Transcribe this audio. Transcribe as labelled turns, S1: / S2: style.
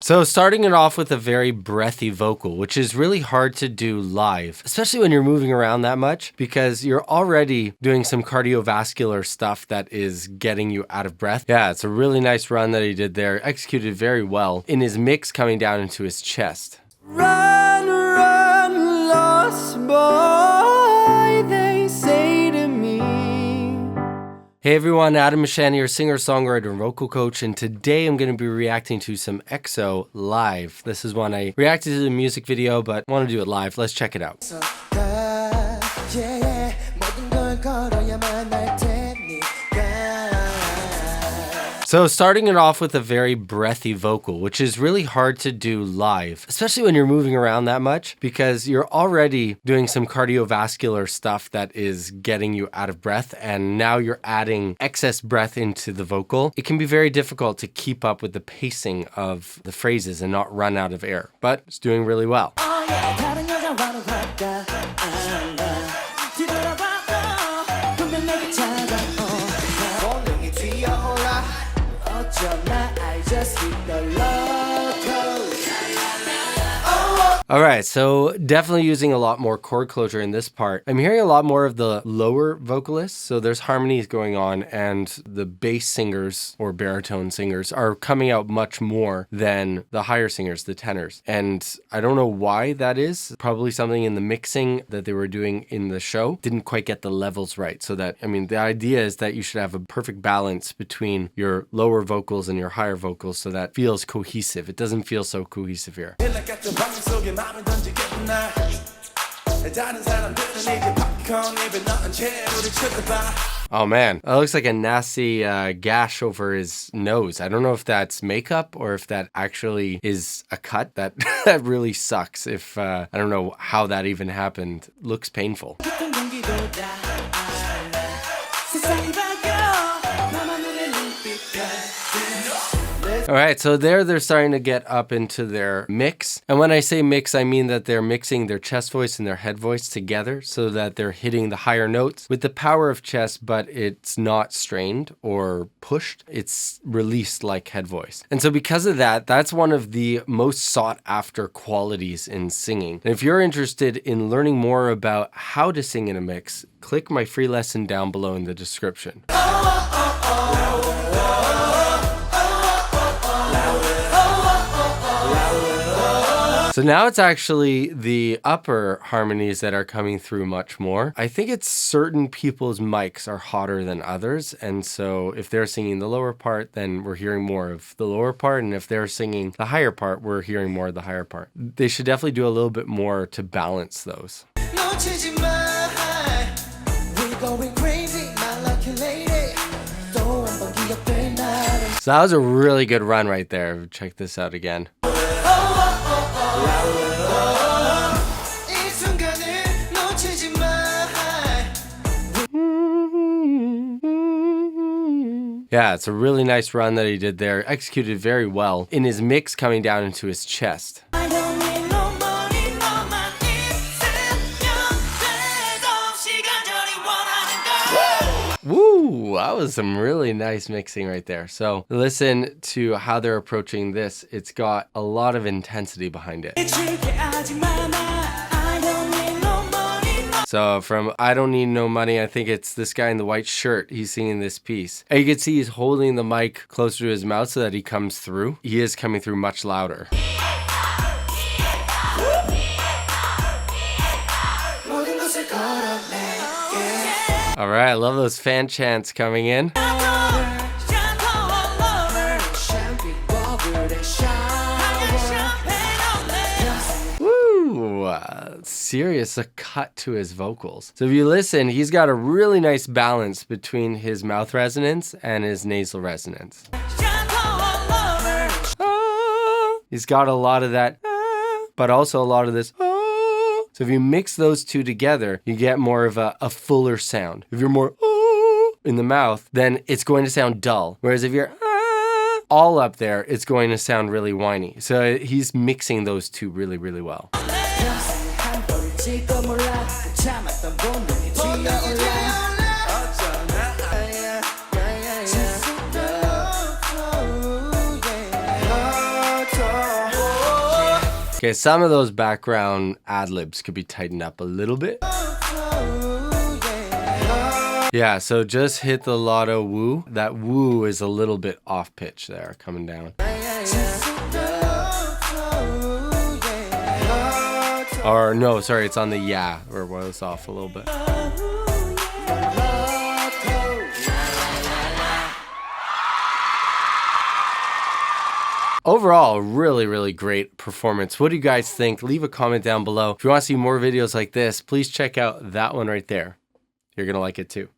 S1: So starting it off with a very breathy vocal, which is really hard to do live, especially when you're moving around that much because you're already doing some cardiovascular stuff that is getting you out of breath. Yeah, it's a really nice run that he did there, executed very well in his mix coming down into his chest.
S2: Run, run, lost boy, they say to me.
S1: Hey everyone, Adam Mishan, your singer, songwriter, and vocal coach, and today I'm going to be reacting to some EXO live. This is one I reacted to the music video, but want to do it live. Let's check it out. So starting it off with a very breathy vocal, which is really hard to do live, especially when you're moving around that much because you're already doing some cardiovascular stuff that is getting you out of breath, and now you're adding excess breath into the vocal. It can be very difficult to keep up with the pacing of the phrases and not run out of air, but it's doing really well. Alright, so definitely using a lot more chord closure in this part. I'm hearing a lot more of the lower vocalists, so there's harmonies going on, and the bass singers or baritone singers are coming out much more than the higher singers, the tenors. And I don't know why that is. Probably something in the mixing that they were doing in the show didn't quite get the levels right. So that, I mean, the idea is that you should have a perfect balance between your lower vocals and your higher vocals so that feels cohesive. It doesn't feel so cohesive here. Oh man, that looks like a nasty gash over his nose. I don't know if that's makeup or if that actually is a cut. That really sucks. If I don't know how that even happened. Looks painful. All right, so they're starting to get up into their mix. And when I say mix, I mean that they're mixing their chest voice and their head voice together so that they're hitting the higher notes with the power of chest, but it's not strained or pushed. It's released like head voice. And so because of that, that's one of the most sought after qualities in singing. And if you're interested in learning more about how to sing in a mix, click my free lesson down below in the description. So now it's actually the upper harmonies that are coming through much more. I think it's certain people's mics are hotter than others. And so if they're singing the lower part, then we're hearing more of the lower part. And if they're singing the higher part, we're hearing more of the higher part. They should definitely do a little bit more to balance those. So that was a really good run right there. Check this out again. Yeah, it's a really nice run that he did there, executed very well in his mix coming down into his chest. Woo! That was some really nice mixing right there. So listen to how they're approaching this. It's got a lot of intensity behind it. So from I Don't Need No Money, I think it's this guy in the white shirt. He's singing this piece. And you can see he's holding the mic closer to his mouth so that he comes through. He is coming through much louder. All right, I love those fan chants coming in. Serious a cut to his vocals. So if you listen, he's got a really nice balance between his mouth resonance and his nasal resonance. He's got a lot of that, but also a lot of this. So if you mix those two together, you get more of a fuller sound. If you're more in the mouth, then it's going to sound dull. Whereas if you're all up there, it's going to sound really whiny. So he's mixing those two really, really well. Okay, some of those background ad-libs could be tightened up a little bit. Yeah, so just hit the Lotto woo. That woo is a little bit off pitch there, coming down. Or no, sorry, it's on the yeah, or was off a little bit. Overall, really, really great performance. What do you guys think? Leave a comment down below. If you want to see more videos like this, please check out that one right there. You're going to like it too.